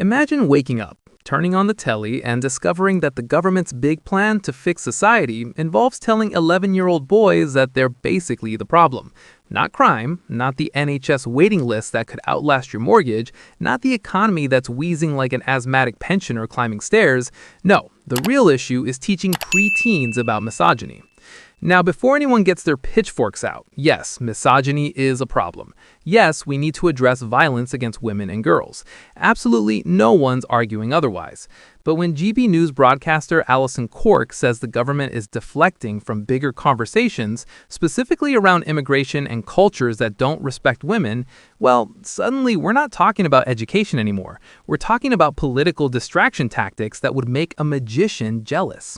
Imagine waking up, turning on the telly, and discovering that the government's big plan to fix society involves telling 11-year-old boys that they're basically the problem. Not crime, not the NHS waiting list that could outlast your mortgage, not the economy that's wheezing like an asthmatic pensioner climbing stairs. No, the real issue is teaching preteens about misogyny. Now, before anyone gets their pitchforks out, yes, misogyny is a problem. Yes, we need to address violence against women and girls. Absolutely no one's arguing otherwise. But when GB News broadcaster Alison Cork says the government is deflecting from bigger conversations, specifically around immigration and cultures that don't respect women, well, suddenly we're not talking about education anymore. We're talking about political distraction tactics that would make a magician jealous.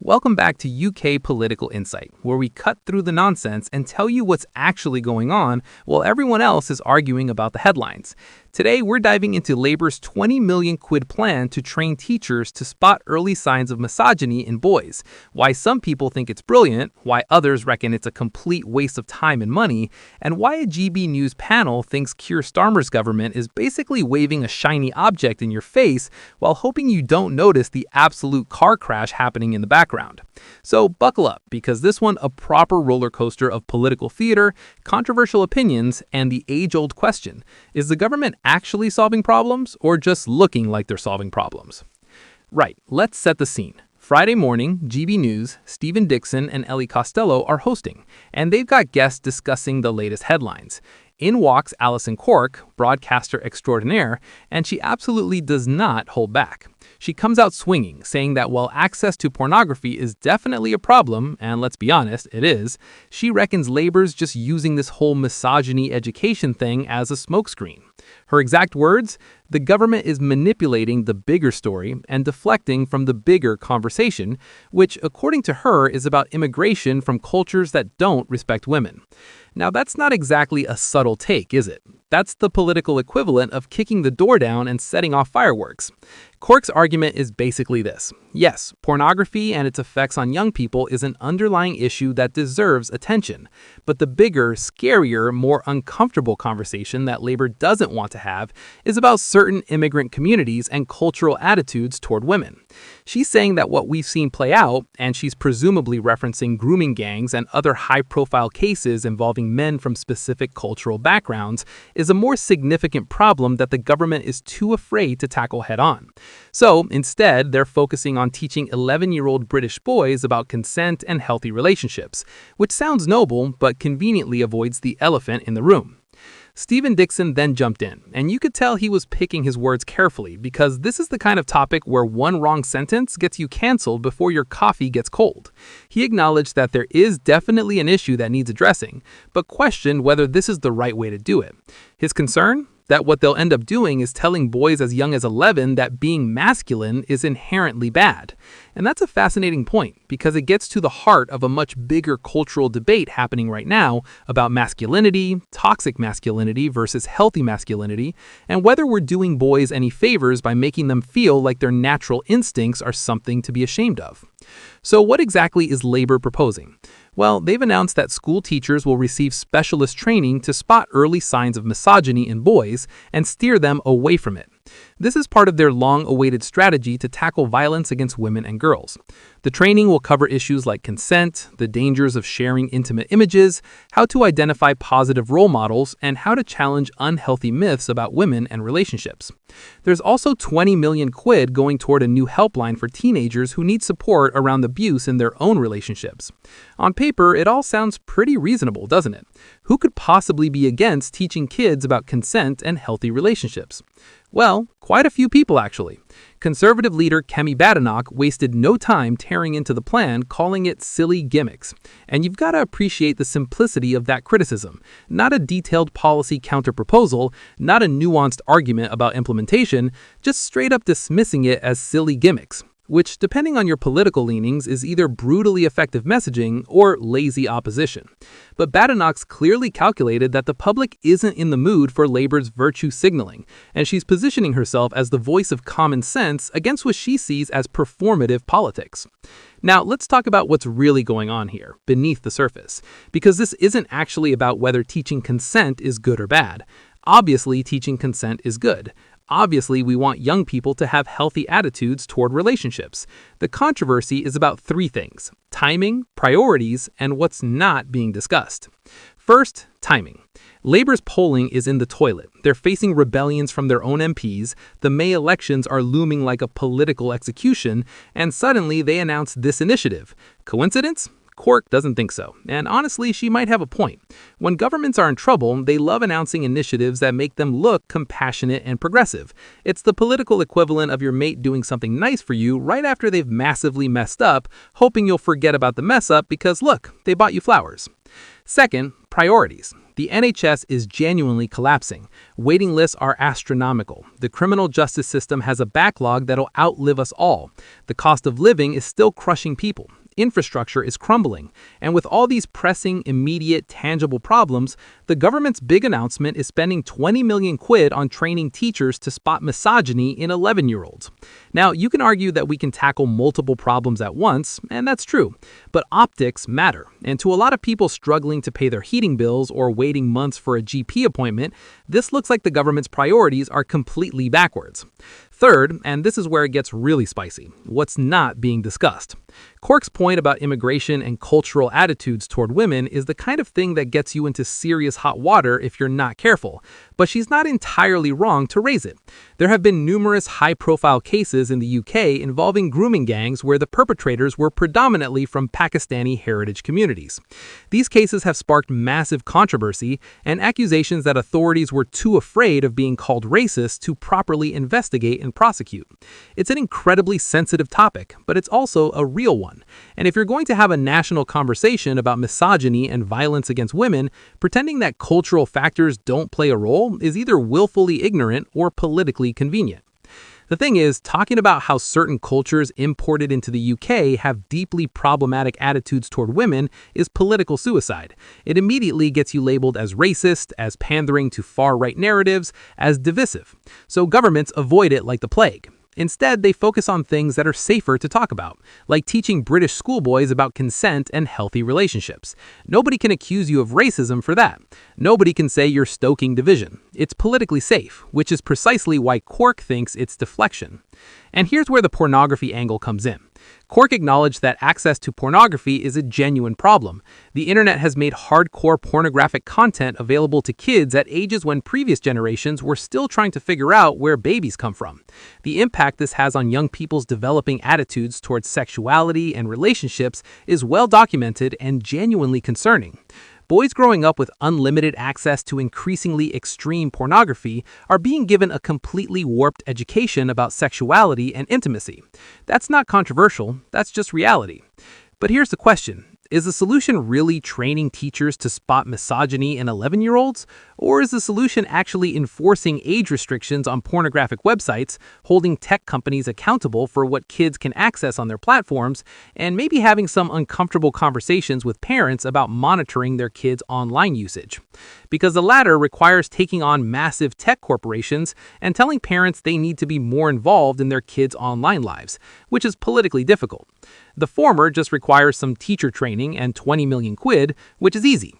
Welcome back to UK Political Insight, where we cut through the nonsense and tell you what's actually going on while everyone else is arguing about the headlines. Today, we're diving into Labour's 20 million quid plan to train teachers to spot early signs of misogyny in boys, why some people think it's brilliant, why others reckon it's a complete waste of time and money, and why a GB News panel thinks Keir Starmer's government is basically waving a shiny object in your face while hoping you don't notice the absolute car crash happening in the background. So buckle up, because this one a proper roller coaster of political theater, controversial opinions, and the age-old question: is the government actually solving problems or just looking like they're solving problems? Right, let's set the scene. Friday morning, GB News, Stephen Dixon and Ellie Costello are hosting, and they've got guests discussing the latest headlines. In walks Alison Cork, broadcaster extraordinaire, and she absolutely does not hold back. She comes out swinging, saying that while access to pornography is definitely a problem, and let's be honest, it is, she reckons Labour's just using this whole misogyny education thing as a smokescreen. Her exact words: the government is manipulating the bigger story and deflecting from the bigger conversation, which, according to her, is about immigration from cultures that don't respect women. Now, that's not exactly a subtle take, is it? That's the political equivalent of kicking the door down and setting off fireworks. Cork's argument is basically this: yes, pornography and its effects on young people is an underlying issue that deserves attention. But the bigger, scarier, more uncomfortable conversation that Labour doesn't want to have is about certain immigrant communities and cultural attitudes toward women. She's saying that what we've seen play out, and she's presumably referencing grooming gangs and other high-profile cases involving men from specific cultural backgrounds, is a more significant problem that the government is too afraid to tackle head-on. So, instead, they're focusing on teaching 11-year-old British boys about consent and healthy relationships, which sounds noble but conveniently avoids the elephant in the room. Stephen Dixon then jumped in, and you could tell he was picking his words carefully, because this is the kind of topic where one wrong sentence gets you canceled before your coffee gets cold. He acknowledged that there is definitely an issue that needs addressing, but questioned whether this is the right way to do it. His concern? That what they'll end up doing is telling boys as young as 11 that being masculine is inherently bad. And that's a fascinating point, because it gets to the heart of a much bigger cultural debate happening right now about masculinity, toxic masculinity versus healthy masculinity, and whether we're doing boys any favors by making them feel like their natural instincts are something to be ashamed of. So what exactly is Labour proposing? Well, they've announced that school teachers will receive specialist training to spot early signs of misogyny in boys and steer them away from it. This is part of their long-awaited strategy to tackle violence against women and girls. The training will cover issues like consent, the dangers of sharing intimate images, how to identify positive role models, and how to challenge unhealthy myths about women and relationships. There's also 20 million quid going toward a new helpline for teenagers who need support around abuse in their own relationships. On paper, it all sounds pretty reasonable, doesn't it? Who could possibly be against teaching kids about consent and healthy relationships? Well, quite a few people, actually. Conservative leader Kemi wasted no time tearing into the plan, calling it silly gimmicks. And you've got to appreciate the simplicity of that criticism. Not a detailed policy counter-proposal, not a nuanced argument about implementation, just straight up dismissing it as silly gimmicks, which, depending on your political leanings, is either brutally effective messaging or lazy opposition. But Badenoch clearly calculated that the public isn't in the mood for Labour's virtue signaling, and she's positioning herself as the voice of common sense against what she sees as performative politics. Now, let's talk about what's really going on here, beneath the surface, because this isn't actually about whether teaching consent is good or bad. Obviously, teaching consent is good. Obviously, we want young people to have healthy attitudes toward relationships. The controversy is about three things: timing, priorities, and what's not being discussed. First, timing. Labor's polling is in the toilet. They're facing rebellions from their own MPs, the May elections are looming like a political execution, and suddenly they announce this initiative. Coincidence? Cork doesn't think so, and honestly, she might have a point. When governments are in trouble, they love announcing initiatives that make them look compassionate and progressive. It's the political equivalent of your mate doing something nice for you right after they've massively messed up, hoping you'll forget about the mess up because look, they bought you flowers. Second, priorities. The NHS is genuinely collapsing. Waiting lists are astronomical. The criminal justice system has a backlog that'll outlive us all. The cost of living is still crushing people. Infrastructure is crumbling. And with all these pressing, immediate, tangible problems, the government's big announcement is spending 20 million quid on training teachers to spot misogyny in 11-year-olds. Now, you can argue that we can tackle multiple problems at once, and that's true. But optics matter. And to a lot of people struggling to pay their heating bills or waiting months for a GP appointment, this looks like the government's priorities are completely backwards. Third, and this is where it gets really spicy, what's not being discussed. Cork's point about immigration and cultural attitudes toward women is the kind of thing that gets you into serious hot water if you're not careful, but she's not entirely wrong to raise it. There have been numerous high-profile cases in the UK involving grooming gangs where the perpetrators were predominantly from Pakistani heritage communities. These cases have sparked massive controversy and accusations that authorities were too afraid of being called racist to properly investigate and prosecute. It's an incredibly sensitive topic, but it's also a real one. And if you're going to have a national conversation about misogyny and violence against women, pretending that cultural factors don't play a role is either willfully ignorant or politically convenient. The thing is, talking about how certain cultures imported into the UK have deeply problematic attitudes toward women is political suicide. It immediately gets you labeled as racist, as pandering to far-right narratives, as divisive. So governments avoid it like the plague. Instead, they focus on things that are safer to talk about, like teaching British schoolboys about consent and healthy relationships. Nobody can accuse you of racism for that. Nobody can say you're stoking division. It's politically safe, which is precisely why Cork thinks it's deflection. And here's where the pornography angle comes in. Cork acknowledged that access to pornography is a genuine problem. The internet has made hardcore pornographic content available to kids at ages when previous generations were still trying to figure out where babies come from. The impact this has on young people's developing attitudes towards sexuality and relationships is well documented and genuinely concerning. Boys growing up with unlimited access to increasingly extreme pornography are being given a completely warped education about sexuality and intimacy. That's not controversial, that's just reality. But here's the question. Is the solution really training teachers to spot misogyny in 11-year-olds? Or is the solution actually enforcing age restrictions on pornographic websites, holding tech companies accountable for what kids can access on their platforms, and maybe having some uncomfortable conversations with parents about monitoring their kids' online usage? Because the latter requires taking on massive tech corporations and telling parents they need to be more involved in their kids' online lives, which is politically difficult. The former just requires some teacher training and 20 million quid, which is easy.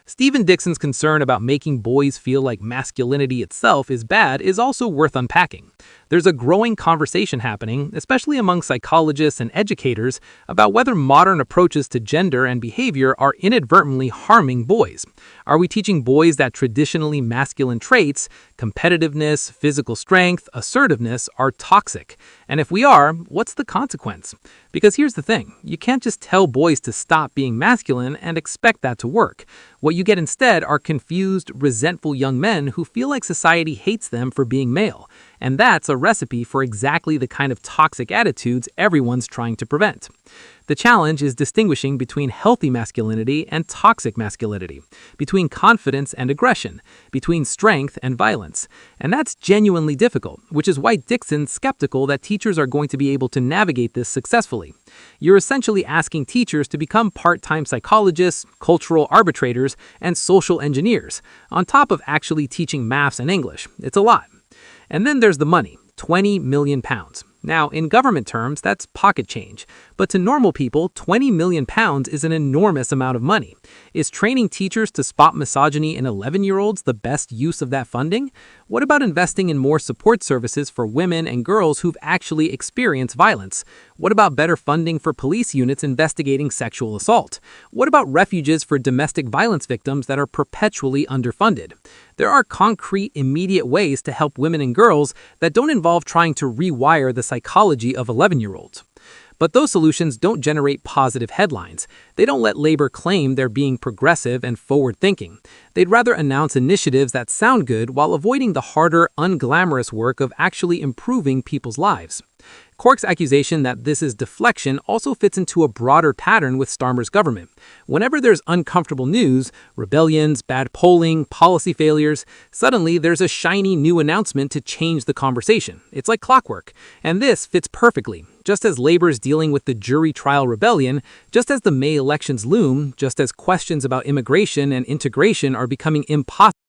Stephen Dixon's concern about making boys feel like masculinity itself is bad is also worth unpacking. There's a growing conversation happening, especially among psychologists and educators, about whether modern approaches to gender and behavior are inadvertently harming boys. Are we teaching boys that traditionally masculine traits, competitiveness, physical strength, assertiveness, are toxic? And if we are, what's the consequence? Because here's the thing, you can't just tell boys to stop being masculine and expect that to work. What you get instead are confused, resentful young men who feel like society hates them for being male. And that's a recipe for exactly the kind of toxic attitudes everyone's trying to prevent. The challenge is distinguishing between healthy masculinity and toxic masculinity, between confidence and aggression, between strength and violence. And that's genuinely difficult, which is why Dixon's skeptical that teachers are going to be able to navigate this successfully. You're essentially asking teachers to become part-time psychologists, cultural arbitrators, and social engineers, on top of actually teaching maths and English. It's a lot. And then there's the money, £20 million. Now, in government terms, that's pocket change. But to normal people, £20 million is an enormous amount of money. Is training teachers to spot misogyny in 11-year-olds the best use of that funding? What about investing in more support services for women and girls who've actually experienced violence? What about better funding for police units investigating sexual assault? What about refuges for domestic violence victims that are perpetually underfunded? There are concrete, immediate ways to help women and girls that don't involve trying to rewire the psychology of 11-year-olds. But those solutions don't generate positive headlines. They don't let labor claim they're being progressive and forward-thinking. They'd rather announce initiatives that sound good while avoiding the harder, unglamorous work of actually improving people's lives. Cork's accusation that this is deflection also fits into a broader pattern with Starmer's government. Whenever there's uncomfortable news, rebellions, bad polling, policy failures, suddenly there's a shiny new announcement to change the conversation. It's like clockwork. And this fits perfectly. Just as Labor's dealing with the jury trial rebellion, just as the May elections loom, just as questions about immigration and integration are becoming impossible